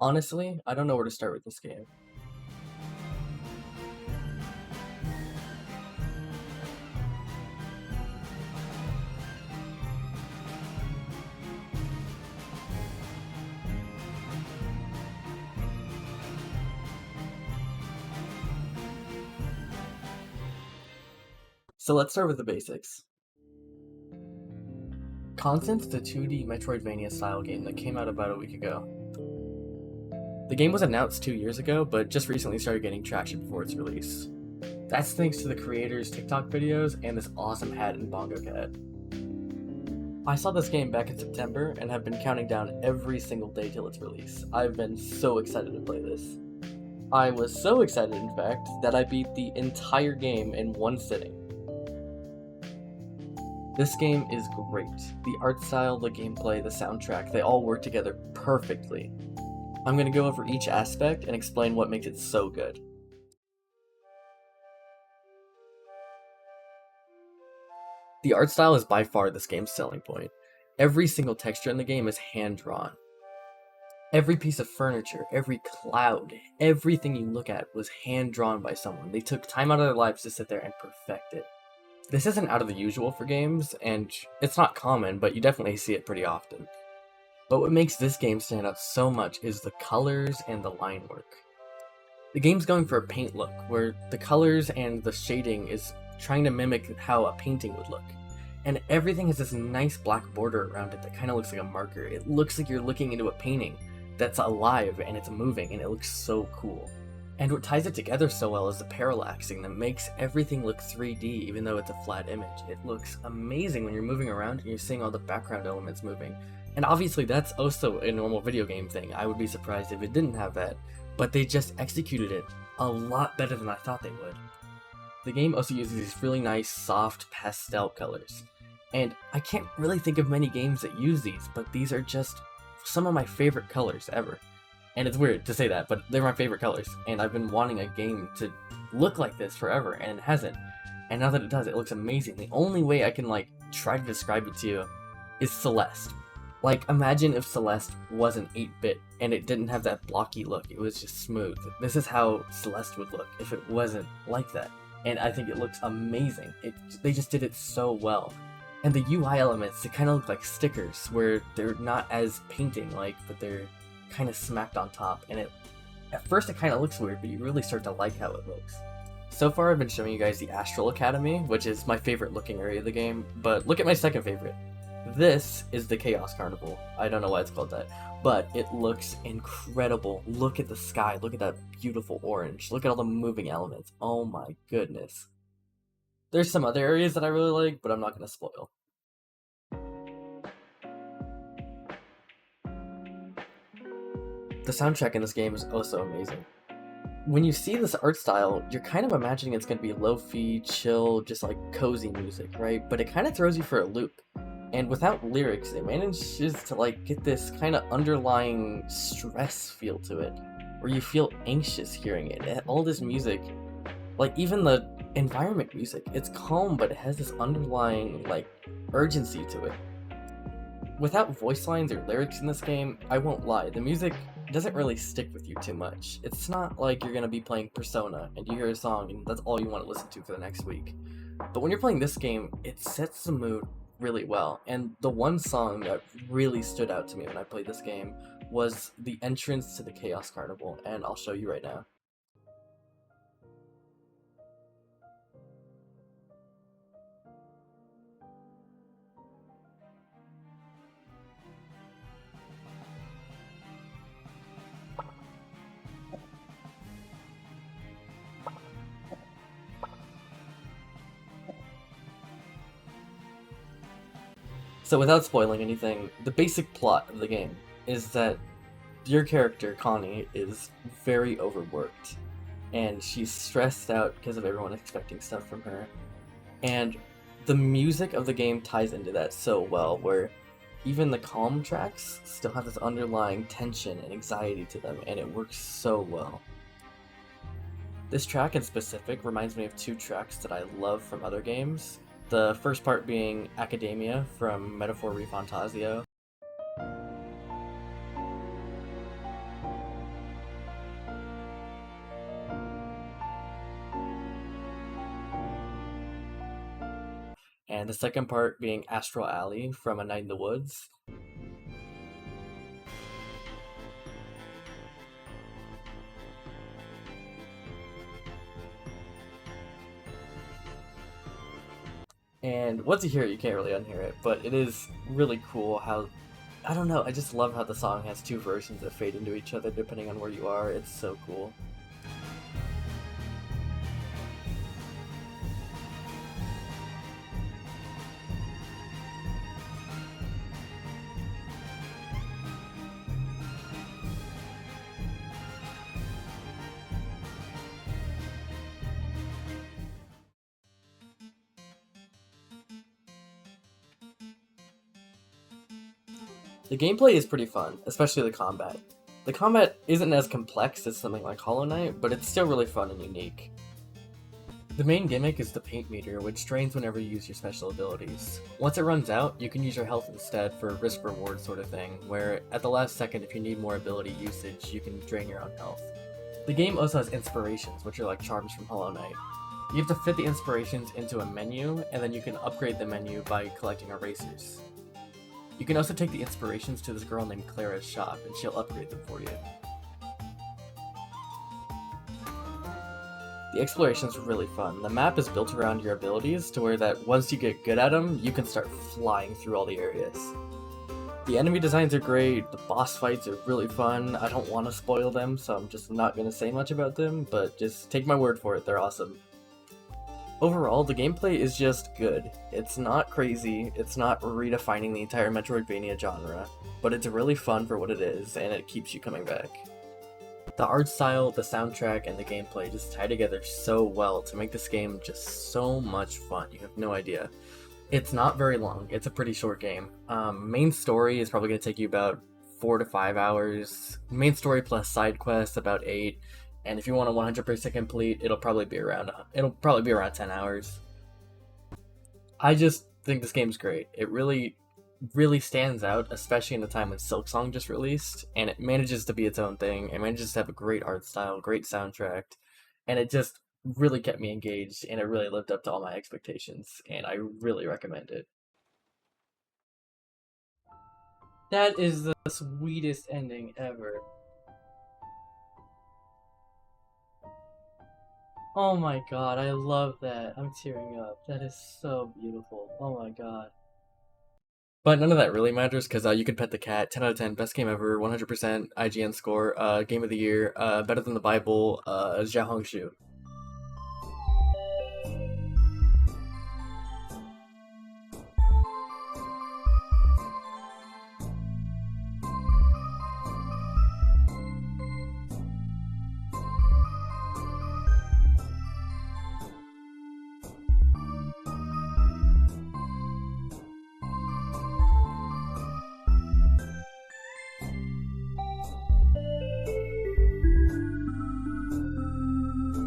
Honestly, I don't know where to start with this game. So let's start with the basics. Constance is a 2D Metroidvania style game that came out about a week ago. The game was announced 2 years ago, but just recently started getting traction before its release. That's thanks to the creator's TikTok videos and this awesome hat and bongo cat. I saw this game back in September and have been counting down every single day till its release. I've been so excited to play this. I was so excited, in fact, that I beat the entire game in one sitting. This game is great. The art style, the gameplay, the soundtrack, they all work together perfectly. I'm going to go over each aspect and explain what makes it so good. The art style is by far this game's selling point. Every single texture in the game is hand-drawn. Every piece of furniture, every cloud, everything you look at was hand-drawn by someone. They took time out of their lives to sit there and perfect it. This isn't out of the usual for games, and it's not common, but you definitely see it pretty often. But what makes this game stand out so much is the colors and the line work. The game's going for a paint look, where the colors and the shading is trying to mimic how a painting would look. And everything has this nice black border around it that kind of looks like a marker. It looks like you're looking into a painting that's alive and it's moving, and it looks so cool. And what ties it together so well is the parallaxing that makes everything look 3D even though it's a flat image. It looks amazing when you're moving around and you're seeing all the background elements moving. And obviously that's also a normal video game thing. I would be surprised if it didn't have that, but they just executed it a lot better than I thought they would. The game also uses these really nice soft pastel colors. And I can't really think of many games that use these, but these are just some of my favorite colors ever. And it's weird to say that, but they're my favorite colors, and I've been wanting a game to look like this forever, and it hasn't. And now that it does, it looks amazing. The only way I can, try to describe it to you is Celeste. Imagine if Celeste wasn't 8-bit, and it didn't have that blocky look, it was just smooth. This is how Celeste would look if it wasn't like that. And I think it looks amazing. They just did it so well. And the UI elements, they kind of look like stickers, where they're not as painting-like, but they're kind of smacked on top, and at first it kind of looks weird, but you really start to like how it looks. So far I've been showing you guys the Astral Academy, which is my favorite looking area of the game, but look at my second favorite. This is the Chaos Carnival. I don't know why it's called that, but it looks incredible. Look at the sky, look at that beautiful orange, look at all the moving elements. Oh my goodness. There's some other areas that I really like, but I'm not going to spoil. The soundtrack in this game is also amazing. When you see this art style, you're kind of imagining it's going to be lo-fi, chill, just cozy music, right? But it kind of throws you for a loop. And without lyrics, it manages to get this kind of underlying stress feel to it, where you feel anxious hearing it. All this music, even the environment music, it's calm, but it has this underlying urgency to it. Without voice lines or lyrics in this game, I won't lie, the music doesn't really stick with you too much. It's not like you're gonna be playing Persona and you hear a song and that's all you want to listen to for the next week. But when you're playing this game, it sets the mood really well. And the one song that really stood out to me when I played this game was the entrance to the Chaos Carnival, and I'll show you right now. So without spoiling anything, the basic plot of the game is that your character, Connie, is very overworked. And she's stressed out because of everyone expecting stuff from her. And the music of the game ties into that so well, where even the calm tracks still have this underlying tension and anxiety to them, and it works so well. This track in specific reminds me of two tracks that I love from other games. The first part being Academia from Metaphor Refantasio. and the second part being Astral Alley from A Night in the Woods. And once you hear it, you can't really unhear it, but it is really cool how, I don't know, I just love how the song has two versions that fade into each other depending on where you are. It's so cool. The gameplay is pretty fun, especially the combat. The combat isn't as complex as something like Hollow Knight, but it's still really fun and unique. The main gimmick is the paint meter, which drains whenever you use your special abilities. Once it runs out, you can use your health instead for a risk-reward sort of thing, where at the last second if you need more ability usage, you can drain your own health. The game also has inspirations, which are like charms from Hollow Knight. You have to fit the inspirations into a menu, and then you can upgrade the menu by collecting erasers. You can also take the inspirations to this girl named Clara's shop, and she'll upgrade them for you. The exploration's really fun. The map is built around your abilities to where that once you get good at them, you can start flying through all the areas. The enemy designs are great, the boss fights are really fun. I don't want to spoil them, so I'm just not going to say much about them, but just take my word for it, they're awesome. Overall, the gameplay is just good. It's not crazy, it's not redefining the entire Metroidvania genre, but it's really fun for what it is, and it keeps you coming back. The art style, the soundtrack, and the gameplay just tie together so well to make this game just so much fun, you have no idea. It's not very long, it's a pretty short game. Main story is probably going to take you about 4 to 5 hours. Main story plus side quests about 8. And if you want a 100% complete, it'll probably be around 10 hours. I just think this game's great. It really stands out, especially in the time when Silksong just released, and it manages to be its own thing. It manages to have a great art style, great soundtrack, and it just really kept me engaged, and it really lived up to all my expectations, and I really recommend it. That is the sweetest ending ever. Oh my god, I love that. I'm tearing up. That is so beautiful. Oh my god. But none of that really matters because you can pet the cat. 10 out of 10, best game ever, 100% IGN score, game of the year, better than the Bible, Xiao Hongshu.